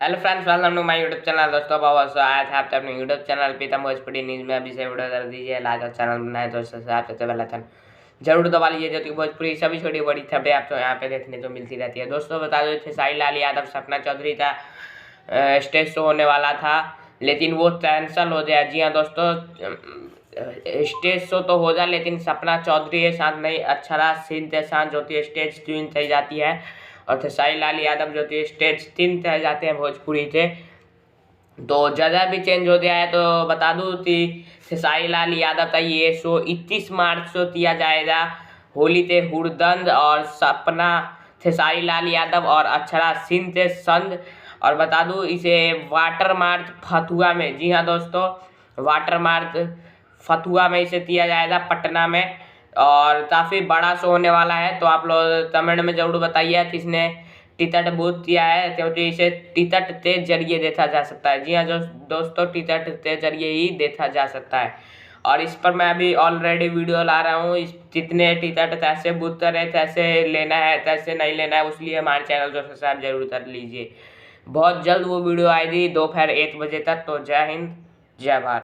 Hello friends, welcome to my YouTube channel. दोस्तों बहुत स्वागत है आपका अपने YouTube channel Pitam Bhojpuri news में। अभी से वीडियो कर दीजिए, लाइक और चैनल बनाए दोस्तों से आप सबसे पहले था जरूर दबा लीजिए, जो कि भोजपुरी सभी छोटी बड़ी खबरें आपको यहाँ पे देखने को मिलती रहती है। दोस्तों बता दो, खेसारी लाल यादव सपना चौधरी का स्टेज शो होने वाला था, लेकिन वो कैंसल हो गया। जी हाँ दोस्तों, स्टेज शो तो हो जाए लेकिन सपना चौधरी के साथ नहीं, अक्षरा सिंह के साथ जो कि स्टेज क्वीन कही जाती है, और खेसारी लाल यादव जो कि स्टेज 3 कहे जाते हैं भोजपुरी के। तो जगह भी चेंज हो गया है। तो बता दूं कि खेसारी लाल यादव का ये शो 21 मार्च को किया जाएगा, होली के हुड़दंग और सपना खेसारी लाल यादव और अक्षरा सिंह के संग। और बता दूं, इसे वाटर मार्च फतुआ में, जी हाँ दोस्तों, वाटर मार्च फतुआ में इसे किया जाएगा पटना में, और काफ़ी बड़ा शो होने वाला है। तो आप लोग कमेंट में ज़रूर बताइए किसने टिकट बुक किया है, क्योंकि इसे टिकट के जरिए देखा जा सकता है। जी हाँ दोस्तों, टिकट के जरिए ही देखा जा सकता है। और इस पर मैं अभी ऑलरेडी वीडियो ला रहा हूँ, इस कितने टिकट कैसे बुक करें, कैसे लेना है, कैसे नहीं लेना है, उसलिए हमारे चैनल को सब्सक्राइब जरूर कर लीजिए। बहुत जल्द वो वीडियो आएगी दोपहर 1 बजे तक। तो जय हिंद, जय भारत।